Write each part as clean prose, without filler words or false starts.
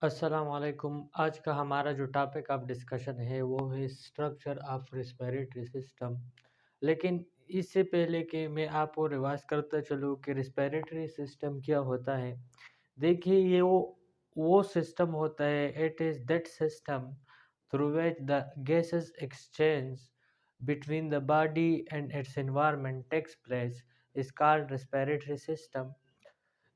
अस्सलाम वालेकुम। आज का हमारा जो टॉपिक ऑफ डिस्कशन है वो है स्ट्रक्चर ऑफ रिस्पिरेटरी सिस्टम। लेकिन इससे पहले कि मैं आपको रिवाइज करता चलूँ कि रिस्पिरेटरी सिस्टम क्या होता है। देखिए ये वो सिस्टम होता है, it is that system through which the gases exchange between the body and its environment takes place is called respiratory system।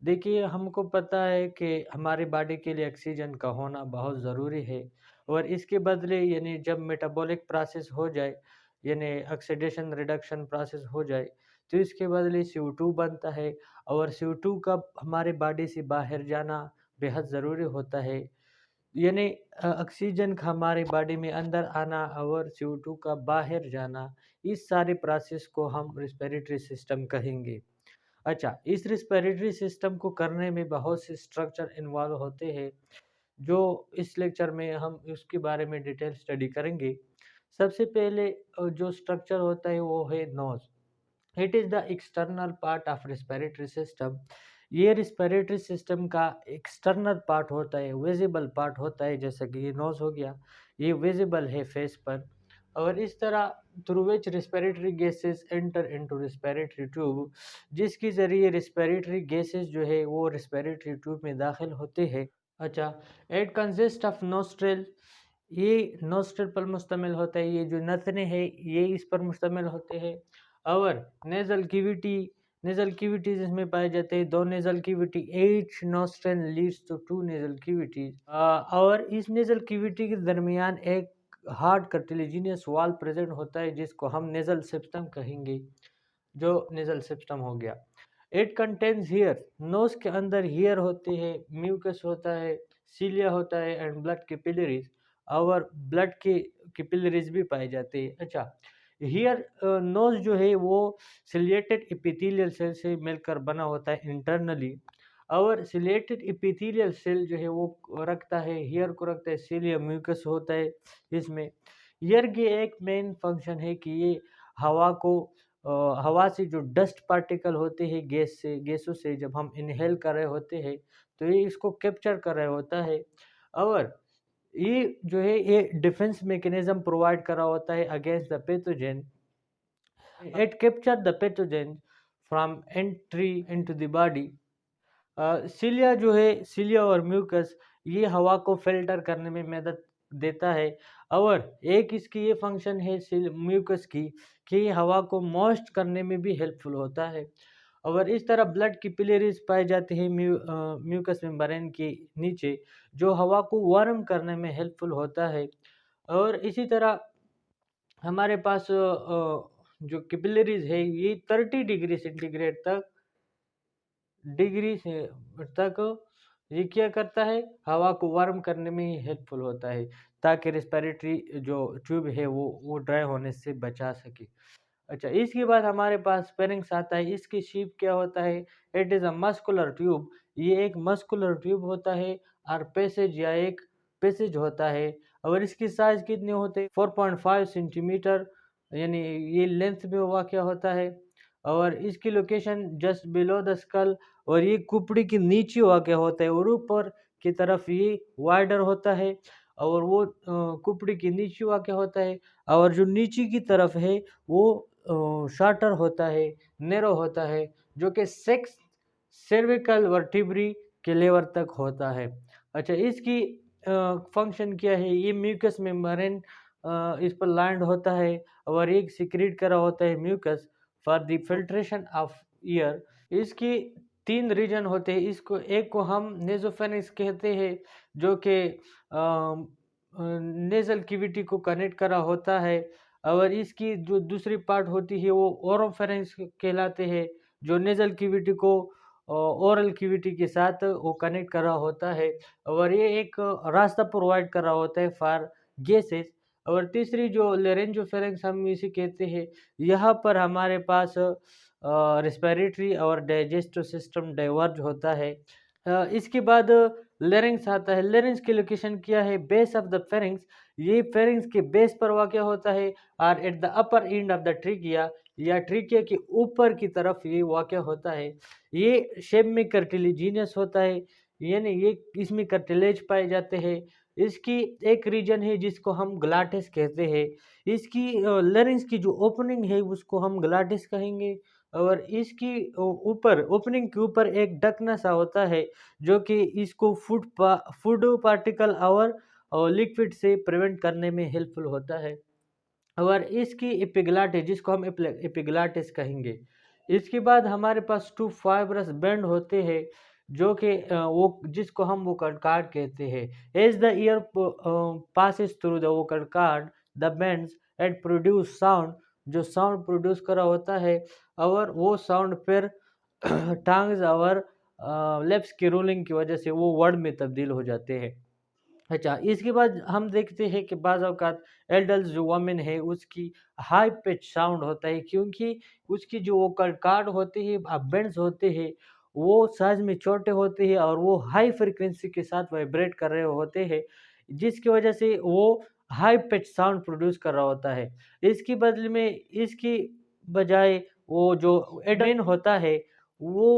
देखिए, हमको पता है कि हमारी बॉडी के लिए ऑक्सीजन का होना बहुत ज़रूरी है और इसके बदले यानी जब मेटाबॉलिक प्रोसेस हो जाए, यानी ऑक्सीडेशन रिडक्शन प्रोसेस हो जाए, तो इसके बदले CO2 बनता है और CO2 का हमारे बॉडी से बाहर जाना बेहद ज़रूरी होता है। यानी ऑक्सीजन का हमारी बॉडी में अंदर आना और CO2 का बाहर जाना, इस सारे प्रोसेस को हम रिस्पिरेटरी सिस्टम कहेंगे। अच्छा, इस रिस्पिरेटरी सिस्टम को करने में बहुत से स्ट्रक्चर इन्वॉल्व होते हैं, जो इस लेक्चर में हम उसके बारे में डिटेल स्टडी करेंगे। सबसे पहले जो स्ट्रक्चर होता है वो है nose. It is the external part of respiratory system. ये रिस्पिरेटरी सिस्टम का एक्सटर्नल पार्ट होता है, विजिबल पार्ट होता है, जैसे कि ये नोज़ हो गया, ये विजिबल है फेस पर। और इस तरह through which respiratory gases enter into respiratory tube, जिसके ज़रिए रिस्पिरेटरी गैसेस जो है वो रिस्पिरेटरी ट्यूब में दाखिल होते हैं। अच्छा, इट कंसिस्ट ऑफ नोस्ट्रिल। ये नोस्ट्रिल पर मुश्तमिल होता है, ये जो नथने हैं ये इस पर मुश्तमिल होते हैं। और नेज़ल कैविटी, नेज़ल कैविटीज़ इसमें पाए जाते हैं, 2 nasal cavity, each nostril leads to 2 nasal cavities. और इस नेज़ल कैविटी के दरमियान एक हार्ड कार्टिलेजिनस वॉल प्रेजेंट होता है, जिसको हम नेज़ल सिस्टम कहेंगे, जो नेज़ल सिस्टम हो गया। इट कंटेन्स हियर, नोज़ के अंदर हियर होते हैं, म्यूकस होता है, सीलिया होता है एंड ब्लड कैपिलरीज, और ब्लड के कैपिलरीज भी पाए जाते हैं। अच्छा, हियर नोज़ जो है वो सिलिएटेड एपिथेलियल सेल से मिलकर बना होता है इंटरनली, और सिलिएटेड एपिथेलियल सेल जो है वो रखता है, हियर को रखता है, सीलिया म्यूकस होता है इसमें। ईयर की एक मेन फंक्शन है कि ये हवा को हवा से जो डस्ट पार्टिकल होते हैं, गैसों से जब हम इनहेल कर रहे होते हैं, तो ये इसको कैप्चर कर रहा होता है। और ये जो है ये डिफेंस मैकेनिज्म प्रोवाइड कर रहा होता है against the pathogen. It capture the pathogen from entry into the body. Cilia जो है, सीलिया और म्यूकस, ये हवा को फिल्टर करने में मदद देता है। और एक इसकी ये फंक्शन है म्यूकस की कि ये हवा को मॉइस्ट करने में भी हेल्पफुल होता है। और इस तरह ब्लड कैपिलरीज पाए जाते हैं म्यूकस मेम्ब्रेन के नीचे, जो हवा को वार्म करने में हेल्पफुल होता है। और इसी तरह हमारे पास जो कैपिलरीज है ये 30 डिग्री सेंटीग्रेड डिग्री से तक ये क्या करता है, हवा को वार्म करने में ही हेल्पफुल होता है, ताकि रिस्पिरेटरी जो ट्यूब है वो ड्राई होने से बचा सके। अच्छा, इसके बाद हमारे पास फेरिंक्स आता है। इसकी शेप क्या होता है, it is a muscular tube. ये एक मस्कुलर ट्यूब होता है और पैसेज या एक पैसेज होता है। और इसकी साइज कितने होते हैं, 4.5 सेंटीमीटर, यानी ये लेंथ में वाक़या होता है। और इसकी location just below the skull, और ये कुपड़ी के नीचे वाक़या होता है, और ऊपर की तरफ ये वाइडर होता है, और वो कुपड़ी के नीचे वाक़या होता है। और जो नीचे की तरफ है वो शॉर्टर होता है, नैरो होता है, जो कि सेक्स सर्विकल वर्टिब्री के लेवल तक होता है। अच्छा, इसकी फंक्शन क्या है, ये म्यूकस मेम्ब्रेन इस पर लैंड होता है और एक सीक्रेट करा होता है mucus for the filtration of air. इसकी 3 रीजन होते हैं। इसको एक को हम नेज़ोफेरिंक्स कहते हैं, जो कि नेज़ल कैविटी को कनेक्ट करा होता है। और इसकी जो दूसरी पार्ट होती है वो ओरोफेरिंक्स कहलाते हैं, जो नेज़ल कैविटी को ओरल कैविटी के साथ वो कनेक्ट करा होता है, और ये एक रास्ता प्रोवाइड कर रहा होता है फॉर गैसेस। और तीसरी जो लेरेंजोफेरिंक्स हम इसे कहते हैं, यहाँ पर हमारे पास रिस्पिरेटरी और डाइजेस्टिव सिस्टम डाइवर्ज होता है। इसके बाद लेरिंग्स आता है। लेरिंग्स की लोकेशन क्या है, बेस ऑफ द फेरिंग्स। ये फेरिंग्स के बेस पर वाक़या होता है, और at the upper end of the trachea, या ट्रिकिया के ऊपर की तरफ ये वाक़या होता है। ये शेप में कार्टिलेजिनस होता है, यानी ये इसमें कार्टिलेज पाए जाते हैं। इसकी एक रीजन है जिसको हम ग्लाटिस कहते हैं। इसकी लरिंक्स की जो ओपनिंग है उसको हम ग्लाटिस कहेंगे। और इसकी ऊपर ओपनिंग के ऊपर एक ढकना सा होता है जो कि इसको फूड पार्टिकल और लिक्विड से प्रिवेंट करने में हेल्पफुल होता है। और इसकी एपिग्लाटिस जिसको हम एपिग्लाटिस कहेंगे। इसके बाद हमारे पास टू फाइब्रस बैंड होते हैं जो कि वो जिसको हम वोकल कार्ड कहते हैं। As the air passes through the vocal cord the bands and produce sound, जो साउंड प्रोड्यूस करा होता है और वो साउंड फिर टंग्स और लिप्स की रोलिंग की वजह से वो वर्ड में तब्दील हो जाते हैं। अच्छा, इसके बाद हम देखते हैं कि बाज़ औक़ात एडल्ट जो वुमन है उसकी हाई पिच साउंड होता है क्योंकि उसकी जो वोकल कॉर्ड होते हैं बेंड्स होते हैं वो साइज़ में छोटे होते हैं और वो हाई फ्रीक्वेंसी के साथ वाइब्रेट कर रहे होते हैं, जिसकी वजह से वो हाई पिच साउंड प्रोड्यूस कर रहा होता है। इसके बदले में इसकी बजाय वो जो एडमिन होता है वो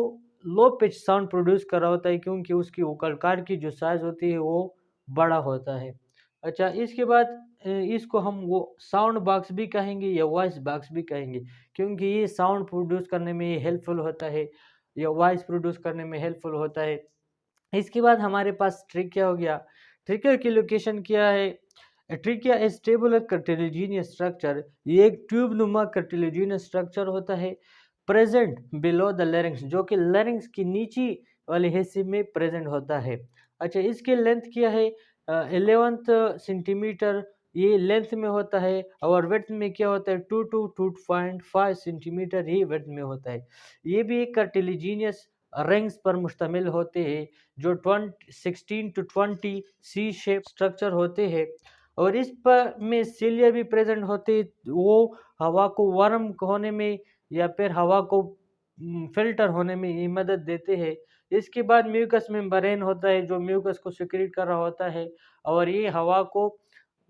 लो पिच साउंड प्रोड्यूस कर रहा होता है क्योंकि उसकी वोकल कॉर्ड की जो साइज़ होती है वो बड़ा होता है। अच्छा, इसके बाद इसको हम वो साउंड बॉक्स भी कहेंगे या वॉइस बॉक्स भी कहेंगे क्योंकि ये साउंड प्रोड्यूस करने में हेल्पफुल होता है या वॉइस प्रोड्यूस करने में हेल्पफुल होता है। इसके बाद हमारे पास ट्रिकिया हो गया। ट्रिकिया की लोकेशन क्या है? ट्रिकिया ए स्टेबल कार्टिलेजिनियस स्ट्रक्चर, ये एक ट्यूब नुमा कार्टिलेजिनियस स्ट्रक्चर होता है प्रेजेंट बिलो द लैरिंक्स, जो कि लैरिंक्स की नीची वाले हिस्से में प्रेजेंट होता है। अच्छा, इसकी लेंथ क्या है? 11 सेंटीमीटर ये लेंथ में होता है और वेथ में क्या होता है 2 to 2.5 सेंटीमीटर ही वेथ में होता है। ये भी एक कार्टिलेजिनियस रिंग्स पर मुश्तमिल होते हैं जो 16 to 20 सी शेप स्ट्रक्चर होते हैं और इस पर में सीलिया भी प्रेजेंट होते हैं। वो हवा को वार्म होने में या फिर हवा को फिल्टर होने में ये मदद देते हैं। इसके बाद म्यूकस मेम्ब्रेन होता है जो म्यूकस को सिक्रीट कर रहा होता है और ये हवा को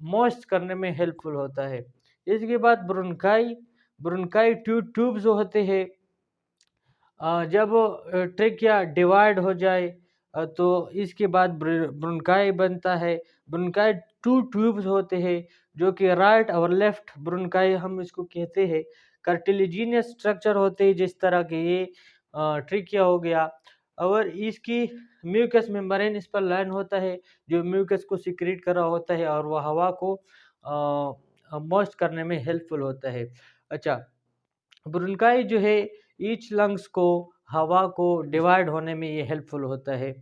मॉइस्ट करने में हेल्पफुल होता है। इसके बाद ब्रोंकाई, ब्रोंकाई ट्यूब जो होते हैं जब ट्रेकिया डिवाइड हो जाए तो इसके बाद ब्रोंकाई बनता है। ब्रोंकाई टू ट्यूब्स होते हैं जो कि राइट और लेफ्ट ब्रोंकाई हम इसको कहते हैं। कार्टिलेजिनियस स्ट्रक्चर होते हैं जिस तरह के ये ट्रिकिया हो गया और इसकी म्यूकस मेम्ब्रेन इस पर लाइन होता है जो म्यूकस को सिक्रीट कर रहा होता है और वह हवा को मॉइस्ट करने में हेल्पफुल होता है। अच्छा, ब्रोंकाई जो है ईच लंग्स को हवा को डिवाइड होने में ये हेल्पफुल होता है।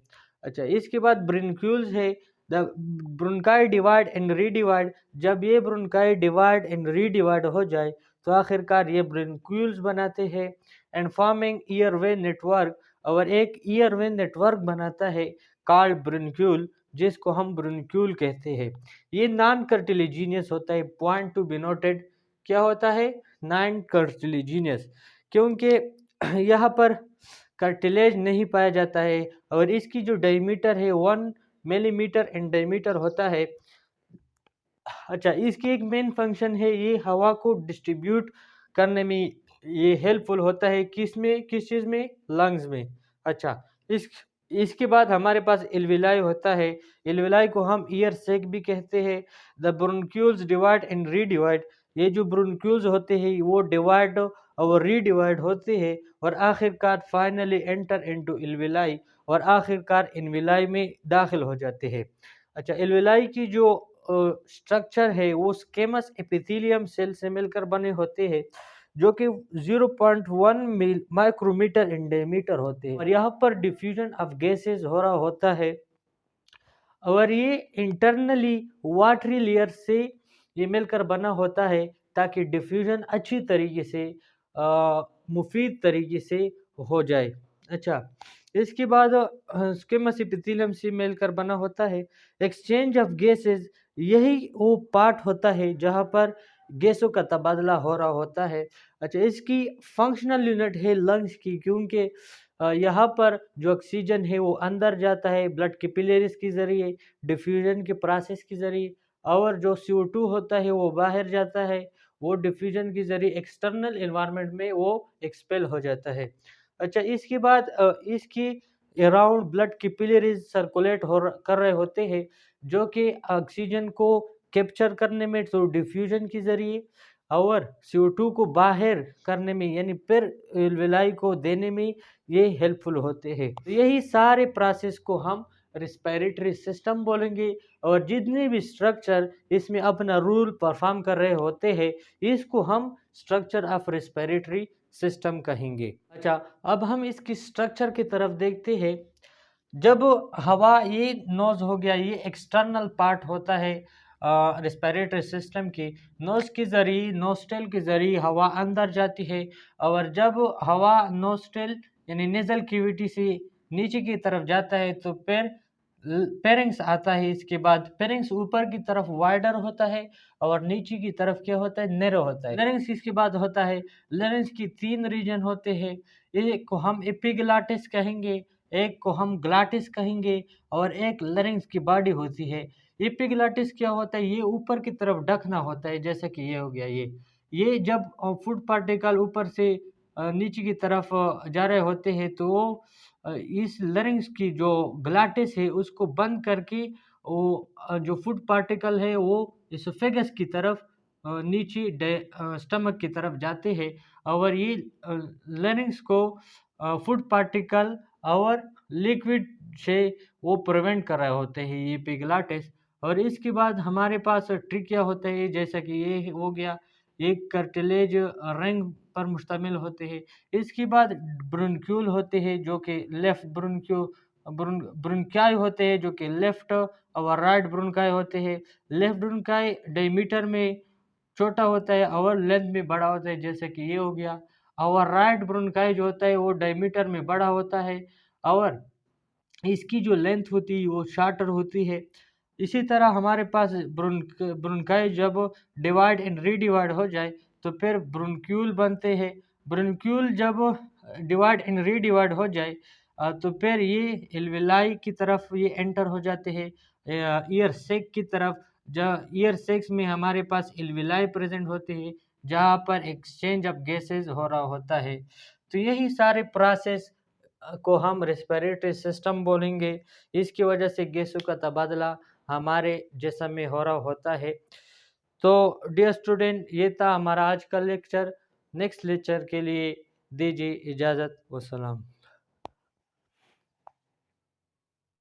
अच्छा, इसके बाद ब्रोंक्यूल्स है। The bronchi divide and redivide, जब ये ब्रोंकाई डिवाइड एंड रीडिवाइड हो जाए तो आखिरकार ये ब्रोंक्यूल्स बनाते हैं एंड फॉर्मिंग ईयरवे नेटवर्क, और एक ईयरवे नेटवर्क बनाता है कॉल्ड ब्रोंक्यूल जिसको हम ब्रोंक्यूल कहते हैं। ये नॉन कार्टिलेजिनियस होता है। पॉइंट टू बी नोटेड, क्या होता है? नॉन कार्टिलेजिनियस, क्योंकि यहाँ पर कार्टिलेज नहीं पाया जाता है और इसकी जो डायमीटर है 1 मिलीमीटर इन डायमीटर होता है। अच्छा, इसकी एक मेन फंक्शन है ये हवा को डिस्ट्रीब्यूट करने में ये हेल्पफुल होता है। किस चीज़ में? लंग्स में। अच्छा, इस इसके बाद हमारे पास एल्विलाई होता है। एल्विलाई को हम ईयर सैक भी कहते हैं। The bronchioles divide and redivide, ये जो ब्रोंक्यूल्स होते हैं वो डिवाइड और रीडिवाइड होते हैं और आखिरकार फाइनली एंटर इनटू एल्विलाई और आखिरकार इनविलाई में दाखिल हो जाते हैं। अच्छा, एल्विलाई की जो स्ट्रक्चर है वो स्केमस एपिथेलियम सेल से मिलकर बने होते हैं जो कि 0.1 माइक्रोमीटर इन डायमीटर होते हैं और यहाँ पर डिफ्यूजन ऑफ गैसेस हो रहा होता है और ये इंटरनली वाटरी लेयर से ये मिलकर बना होता है ताकि डिफ्यूजन अच्छी तरीके से मुफीद तरीके से हो जाए। अच्छा, इसके बाद स्क्वेमस एपिथेलियम से मिलकर बना होता है। एक्सचेंज ऑफ गैसेस, यही वो पार्ट होता है जहाँ पर गैसों का तबादला हो रहा होता है। अच्छा, इसकी फंक्शनल यूनिट है लंग्स की क्योंकि यहाँ पर जो ऑक्सीजन है वो अंदर जाता है ब्लड कैपिलरीज के ज़रिए, डिफ्यूजन के प्रोसेस के ज़रिए, और जो CO2 होता है वो बाहर जाता है, वो डिफ्यूजन के ज़रिए एक्सटर्नल एनवायरनमेंट में वो एक्सपेल हो जाता है। अच्छा, इसके बाद इसकी अराउंड ब्लड कैपिलरीज सर्कुलेट कर रहे होते हैं, जो कि ऑक्सीजन को कैप्चर करने में तो डिफ्यूजन के जरिए और CO2 को बाहर करने में यानी फिर एल्वेलाई को देने में ये हेल्पफुल होते हैं। तो यही सारे प्रोसेस को हम रिस्पिरेटरी सिस्टम बोलेंगे, और जितने भी स्ट्रक्चर इसमें अपना रूल परफॉर्म कर रहे होते हैं इसको हम स्ट्रक्चर ऑफ रिस्पिरेटरी सिस्टम कहेंगे। अच्छा, अब हम इसकी स्ट्रक्चर की तरफ देखते हैं। जब हवा, ये नोज हो गया, ये एक्सटर्नल पार्ट होता है रिस्पिरेटरी सिस्टम की। नोज के जरिए, नोस्ट्रल के जरिए हवा अंदर जाती है, और जब हवा नोस्ट्रल यानी नेजल कैविटी से नीचे की तरफ जाता है तो फिर पेरिंग्स आता है। इसके बाद पेरिंग्स ऊपर की तरफ वाइडर होता है और नीचे की तरफ क्या होता है, नैरो होता है। लेरिंग्स इसके बाद होता है। लेरिंग्स की 3 रीजन होते हैं, एक को हम एपिग्लॉटिस कहेंगे, एक को हम ग्लॉटिस कहेंगे, और एक लेरिंग्स की बॉडी होती है। एपिग्लॉटिस क्या होता है, ये ऊपर की तरफ ढकना होता है, जैसे कि ये हो गया। ये जब फूड पार्टिकल ऊपर से नीचे की तरफ जा रहे होते हैं तो इस लेरिंग्स की जो ग्लॉटिस है उसको बंद करके वो जो फूड पार्टिकल है वो इसोफेगस की तरफ नीचे स्टमक की तरफ जाते हैं, और ये लेरिंग्स को फूड पार्टिकल और लिक्विड से वो प्रिवेंट कर रहे होते हैं, ये एपिग्लॉटिस। और इसके बाद हमारे पास ट्रिकिया होता है, जैसा कि ये हो गया, एक कार्टिलेज रिंग पर मुश्तमिल होते हैं। इसके बाद ब्रोंक्यूल होते हैं, जो कि लेफ्ट ब्रोंकाई होते हैं, जो कि लेफ्ट, और राइट ब्रोंकाई होते हैं। लेफ्ट ब्रोंकाई डायमीटर में छोटा होता है और लेंथ में बड़ा होता है, जैसे कि ये हो गया। और राइट ब्रोंकाई जो होता है वो डायमीटर में बड़ा होता है और इसकी जो लेंथ होती है वो शॉर्टर होती है। इसी तरह हमारे पास ब्रोंकाई जब डिवाइड एंड रीडिवाइड हो जाए तो फिर ब्रोंक्यूल बनते हैं। ब्रोंक्यूल जब डिवाइड एंड रीडिवाइड हो जाए तो फिर ये एल्वेलाई की तरफ ये एंटर हो जाते हैं, ईयर सेक की तरफ। जब ईयर सेक्स में हमारे पास एल्वेलाई प्रेजेंट होते हैं, जहाँ पर एक्सचेंज ऑफ गैसेज हो रहा होता है। तो यही सारे प्रोसेस को हम रेस्पिरेटरी सिस्टम बोलेंगे। इसकी वजह से गैसों का तबादला हमारे जिस्म में हो रहा होता है। तो डियर स्टूडेंट, ये था हमारा आज का लेक्चर। नेक्स्ट लेक्चर के लिए दीजिए इजाज़त। वस्सलाम।